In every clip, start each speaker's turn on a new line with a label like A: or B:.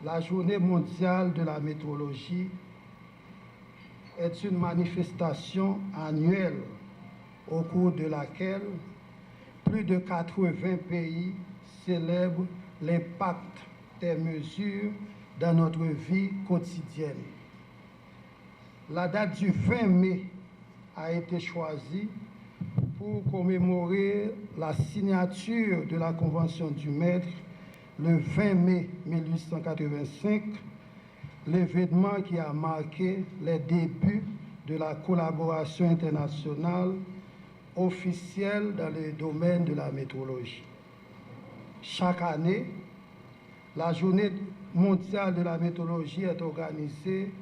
A: La Journée mondiale de la météorologie est une manifestation annuelle au cours de laquelle plus de 80 pays célèbrent l'impact des mesures dans notre vie quotidienne. La date du 20 mai a été choisie pour commémorer la signature de la Convention du Maître le 20 mai 1885, l'événement qui a marqué les débuts de la collaboration internationale officielle dans le domaine de la météorologie. Chaque année, la Journée mondiale de la météorologie est organisée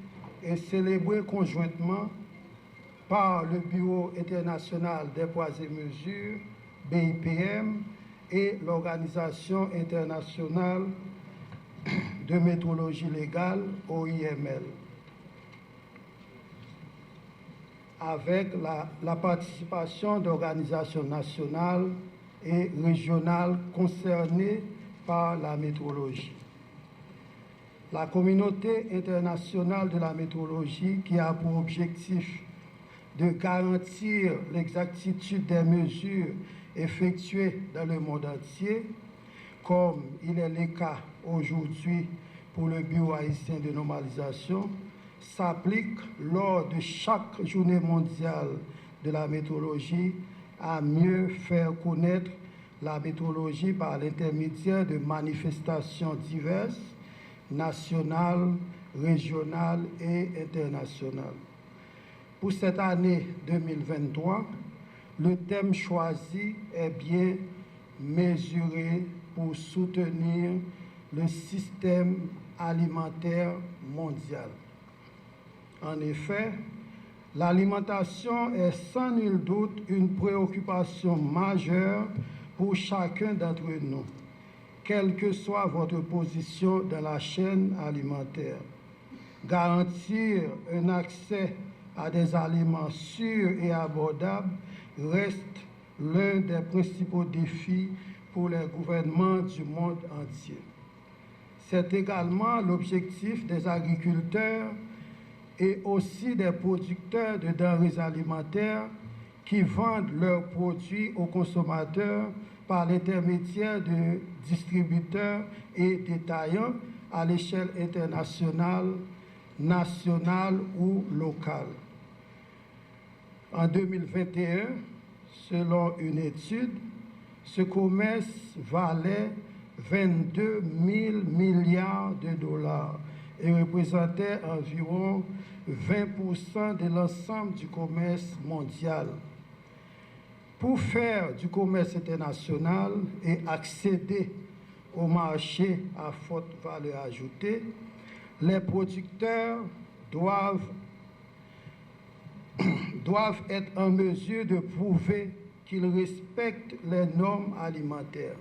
A: et célébrée conjointement par le Bureau international des poids et mesures, BIPM, et l'Organisation internationale de météorologie légale, OIML, avec la participation d'organisations nationales et régionales concernées par la météorologie. La communauté internationale de la météorologie, qui a pour objectif de garantir l'exactitude des mesures effectuées dans le monde entier, comme il est le cas aujourd'hui pour le Bureau haïtien de normalisation, s'applique lors de chaque journée mondiale de la météorologie à mieux faire connaître la météorologie par l'intermédiaire de manifestations diverses, nationales, régionales et internationales. Pour cette année 2023, le thème choisi est bien mesuré pour soutenir le système alimentaire mondial. En effet, l'alimentation est sans nul doute une préoccupation majeure pour chacun d'entre nous, quelle que soit votre position dans la chaîne alimentaire. Garantir un accès à des aliments sûrs et abordables reste l'un des principaux défis pour les gouvernements du monde entier. C'est également l'objectif des agriculteurs et aussi des producteurs de denrées alimentaires qui vendent leurs produits aux consommateurs par l'intermédiaire de distributeurs et détaillants à l'échelle internationale, nationale ou locale. En 2021, selon une étude, ce commerce valait 22 000 milliards de dollars et représentait environ 20% de l'ensemble du commerce mondial. Pour faire du commerce international et accéder au marché à forte valeur ajoutée, les producteurs doivent être en mesure de prouver qu'ils respectent les normes alimentaires.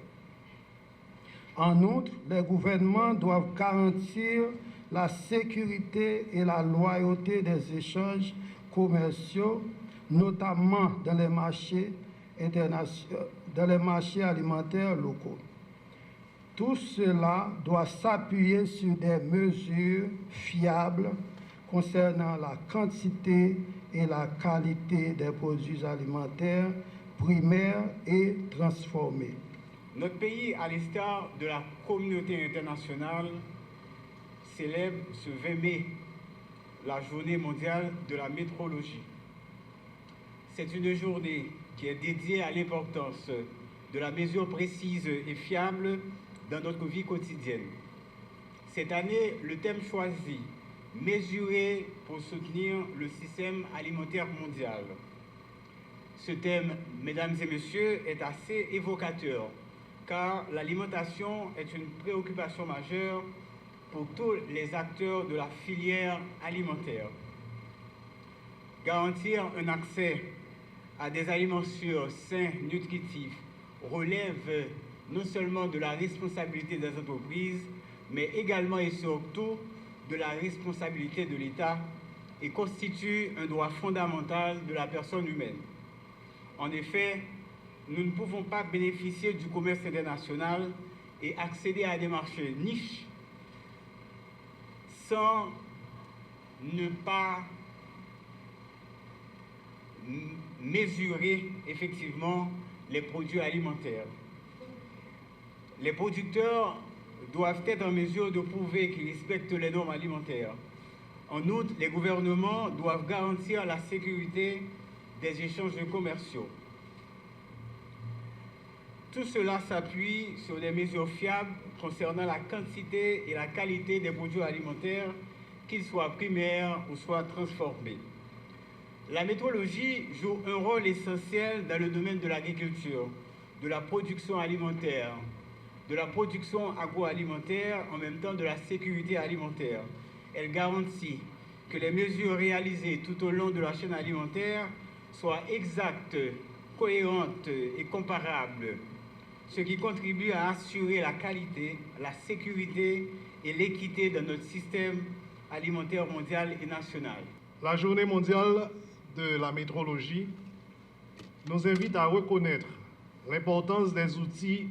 A: En outre, les gouvernements doivent garantir la sécurité et la loyauté des échanges commerciaux, notamment dans les marchés alimentaires locaux. Tout cela doit s'appuyer sur des mesures fiables concernant la quantité et la qualité des produits alimentaires primaires et transformés.
B: Notre pays, à l'instar de la communauté internationale, célèbre ce 20 mai la Journée mondiale de la météorologie. C'est une journée qui est dédiée à l'importance de la mesure précise et fiable dans notre vie quotidienne. Cette année, le thème choisi, mesurer pour soutenir le système alimentaire mondial. Ce thème, mesdames et messieurs, est assez évocateur, car l'alimentation est une préoccupation majeure pour tous les acteurs de la filière alimentaire. Garantir un accès à des aliments sûrs, sains, nutritifs, relève non seulement de la responsabilité des entreprises, mais également et surtout de la responsabilité de l'État et constitue un droit fondamental de la personne humaine. En effet, nous ne pouvons pas bénéficier du commerce international et accéder à des marchés niches sans ne pas mesurer effectivement les produits alimentaires. Les producteurs doivent être en mesure de prouver qu'ils respectent les normes alimentaires. En outre, les gouvernements doivent garantir la sécurité des échanges commerciaux. Tout cela s'appuie sur des mesures fiables concernant la quantité et la qualité des produits alimentaires, qu'ils soient primaires ou soient transformés. La métrologie joue un rôle essentiel dans le domaine de l'agriculture, de la production alimentaire, de la production agroalimentaire, en même temps de la sécurité alimentaire. Elle garantit que les mesures réalisées tout au long de la chaîne alimentaire soient exactes, cohérentes et comparables, ce qui contribue à assurer la qualité, la sécurité et l'équité de notre système alimentaire mondial et national.
C: La Journée mondiale de la métrologie nous invite à reconnaître l'importance des outils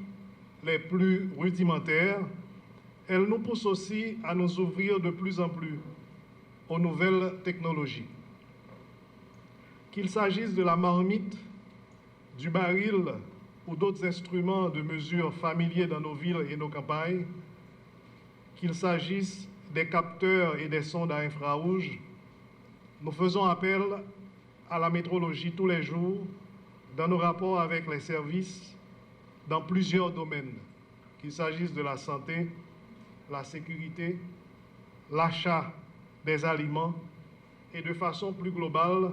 C: les plus rudimentaires. Elle nous pousse aussi à nous ouvrir de plus en plus aux nouvelles technologies. Qu'il s'agisse de la marmite, du baril ou d'autres instruments de mesure familiers dans nos villes et nos campagnes, qu'il s'agisse des capteurs et des sondes à infrarouge, nous faisons appel à la métrologie tous les jours dans nos rapports avec les services dans plusieurs domaines, qu'il s'agisse de la santé, la sécurité, l'achat des aliments et de façon plus globale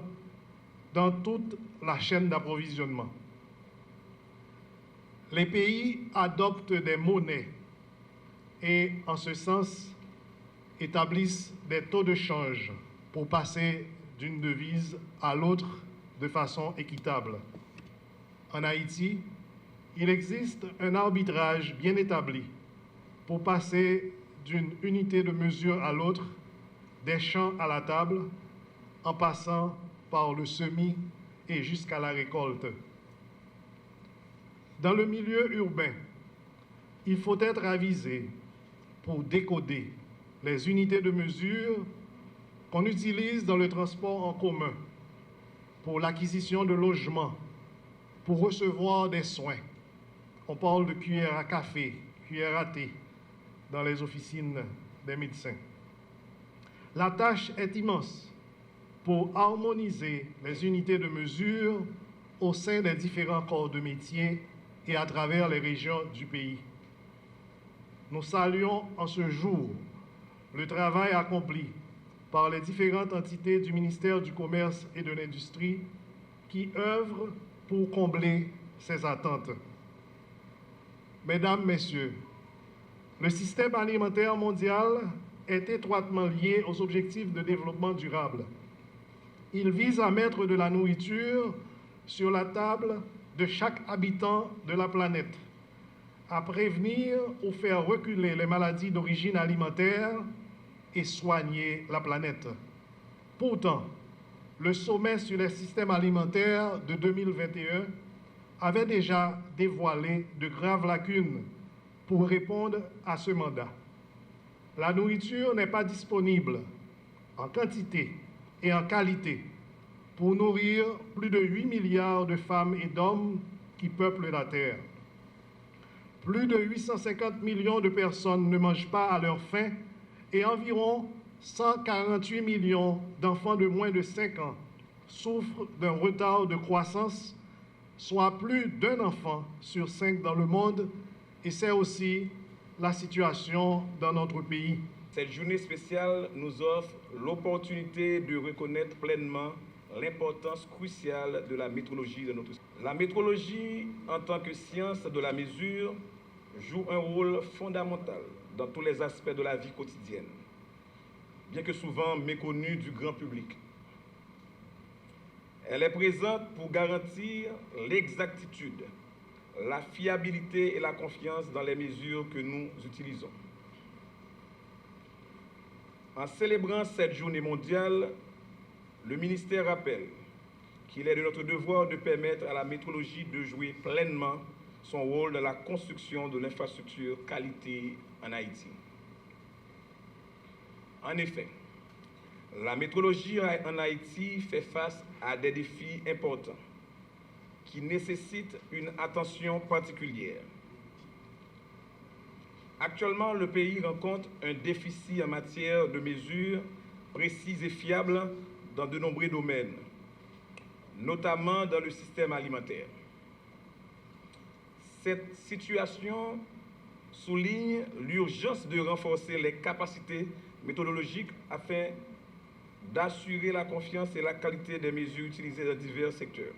C: dans toute la chaîne d'approvisionnement. Les pays adoptent des monnaies et, en ce sens, établissent des taux de change pour passer d'une devise à l'autre de façon équitable. En Haïti, il existe un arbitrage bien établi pour passer d'une unité de mesure à l'autre, des champs à la table, en passant par le semis et jusqu'à la récolte. Dans le milieu urbain, il faut être avisé pour décoder les unités de mesure qu'on utilise dans le transport en commun, pour l'acquisition de logements, pour recevoir des soins. On parle de cuillère à café, cuillère à thé dans les officines des médecins. La tâche est immense pour harmoniser les unités de mesure au sein des différents corps de métier et à travers les régions du pays. Nous saluons en ce jour le travail accompli par les différentes entités du ministère du Commerce et de l'Industrie qui œuvrent pour combler ces attentes. Mesdames, Messieurs, le système alimentaire mondial est étroitement lié aux objectifs de développement durable. Il vise à mettre de la nourriture sur la table de chaque habitant de la planète, à prévenir ou faire reculer les maladies d'origine alimentaire et soigner la planète. Pourtant, le sommet sur les systèmes alimentaires de 2021 avait déjà dévoilé de graves lacunes pour répondre à ce mandat. La nourriture n'est pas disponible en quantité et en qualité pour nourrir plus de 8 milliards de femmes et d'hommes qui peuplent la Terre. Plus de 850 millions de personnes ne mangent pas à leur faim et environ 148 millions d'enfants de moins de 5 ans souffrent d'un retard de croissance, soit plus d'un enfant sur 5 dans le monde, et c'est aussi la situation dans notre pays.
D: Cette journée spéciale nous offre l'opportunité de reconnaître pleinement l'importance cruciale de la métrologie de notre société. La métrologie, en tant que science de la mesure, joue un rôle fondamental dans tous les aspects de la vie quotidienne, bien que souvent méconnue du grand public. Elle est présente pour garantir l'exactitude, la fiabilité et la confiance dans les mesures que nous utilisons. En célébrant cette journée mondiale, le ministère rappelle qu'il est de notre devoir de permettre à la métrologie de jouer pleinement son rôle dans la construction de l'infrastructure qualité en Haïti. En effet, la métrologie en Haïti fait face à des défis importants qui nécessitent une attention particulière. Actuellement, le pays rencontre un déficit en matière de mesures précises et fiables dans de nombreux domaines, notamment dans le système alimentaire. Cette situation souligne l'urgence de renforcer les capacités méthodologiques afin d'assurer la confiance et la qualité des mesures utilisées dans divers secteurs.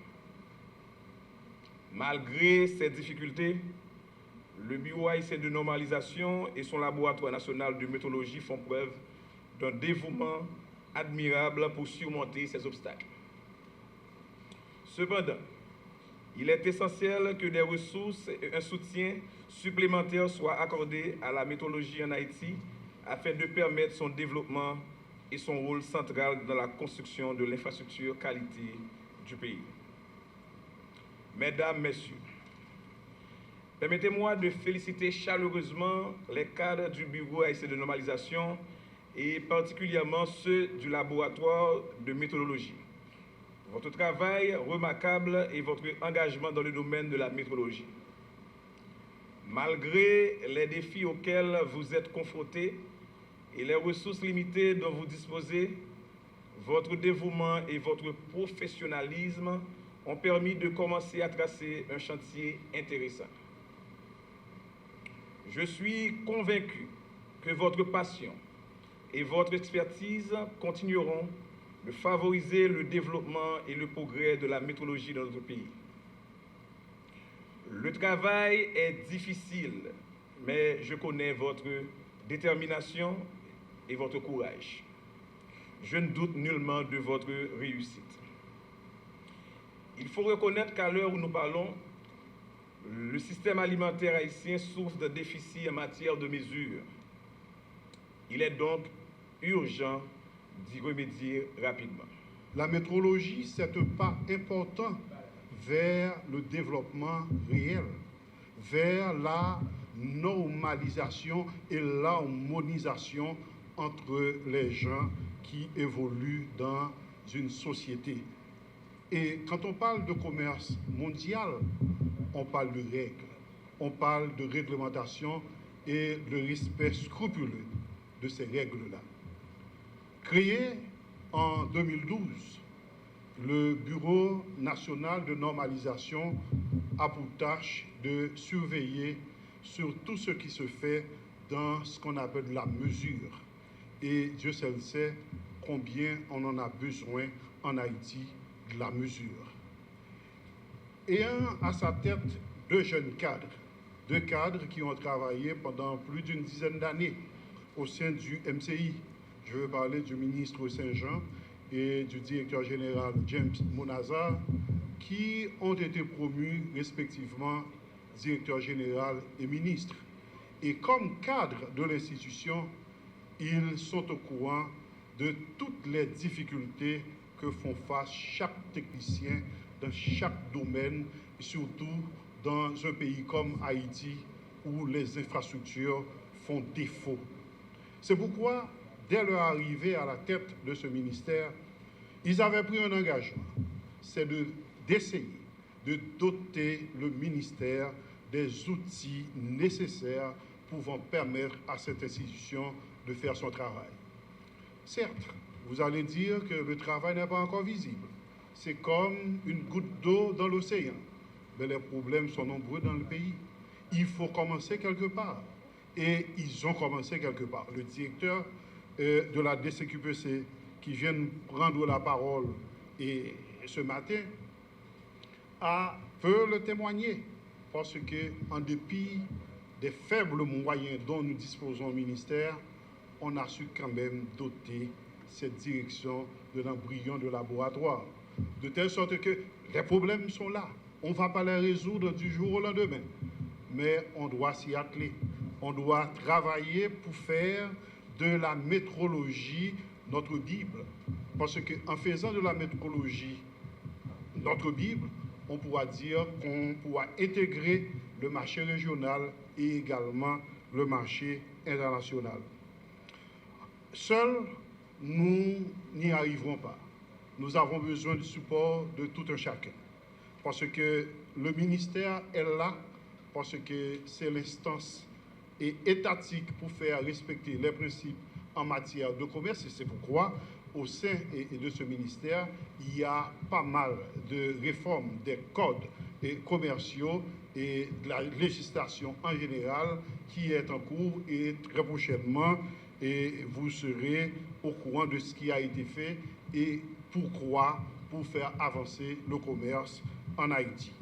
D: Malgré ces difficultés, le Bureau haïtien de normalisation et son laboratoire national de méthodologie font preuve d'un dévouement admirable pour surmonter ces obstacles. Cependant, il est essentiel que des ressources et un soutien supplémentaire soient accordés à la méthodologie en Haïti afin de permettre son développement et son rôle central dans la construction de l'infrastructure qualité du pays. Mesdames, Messieurs, permettez-moi de féliciter chaleureusement les cadres du Bureau haïtien de normalisation et particulièrement ceux du laboratoire de méthodologie. Votre travail remarquable et votre engagement dans le domaine de la métrologie. Malgré les défis auxquels vous êtes confrontés et les ressources limitées dont vous disposez, votre dévouement et votre professionnalisme ont permis de commencer à tracer un chantier intéressant. Je suis convaincu que votre passion et votre expertise continueront de favoriser le développement et le progrès de la métrologie dans notre pays. Le travail est difficile, mais je connais votre détermination et votre courage. Je ne doute nullement de votre réussite. Il faut reconnaître qu'à l'heure où nous parlons, le système alimentaire haïtien souffre de déficits en matière de mesures. Il est donc urgent d'y remédier rapidement.
E: La métrologie, c'est un pas important vers le développement réel, vers la normalisation et l'harmonisation entre les gens qui évoluent dans une société. Et quand on parle de commerce mondial, on parle de règles, on parle de réglementation et de respect scrupuleux de ces règles-là. Créé en 2012, le Bureau national de normalisation a pour tâche de surveiller sur tout ce qui se fait dans ce qu'on appelle la mesure. Et Dieu seul sait combien on en a besoin en Haïti de la mesure. Ayant à sa tête deux cadres qui ont travaillé pendant plus d'une dizaine d'années au sein du MCI. Je veux parler du ministre Saint-Jean et du directeur général James Monazar, qui ont été promus respectivement directeur général et ministre. Et comme cadre de l'institution, ils sont au courant de toutes les difficultés que font face chaque technicien dans chaque domaine, surtout dans un pays comme Haïti où les infrastructures font défaut. C'est pourquoi, dès leur arrivée à la tête de ce ministère, ils avaient pris un engagement, c'est d'essayer de doter le ministère des outils nécessaires pouvant permettre à cette institution de faire son travail. Certes, vous allez dire que le travail n'est pas encore visible. C'est comme une goutte d'eau dans l'océan. Mais les problèmes sont nombreux dans le pays. Il faut commencer quelque part. Et ils ont commencé quelque part. Le directeur de la DCQPC qui vient prendre la parole et ce matin peut le témoigner. Parce qu'en dépit des faibles moyens dont nous disposons au ministère, on a su quand même doter cette direction de l'embryon de laboratoire. De telle sorte que les problèmes sont là. On ne va pas les résoudre du jour au lendemain. Mais on doit s'y atteler. On doit travailler pour faire de la métrologie notre Bible. Parce qu'en faisant de la métrologie notre Bible, on pourra dire qu'on pourra intégrer le marché régional et également le marché international. Seuls, nous n'y arriverons pas. Nous avons besoin du support de tout un chacun. Parce que le ministère est là, parce que c'est l'instance étatique pour faire respecter les principes en matière de commerce. Et c'est pourquoi, au sein de ce ministère, il y a pas mal de réformes des codes commerciaux et de la législation en général qui est en cours, et très prochainement, et vous serez au courant de ce qui a été fait et pourquoi, pour faire avancer le commerce en Haïti.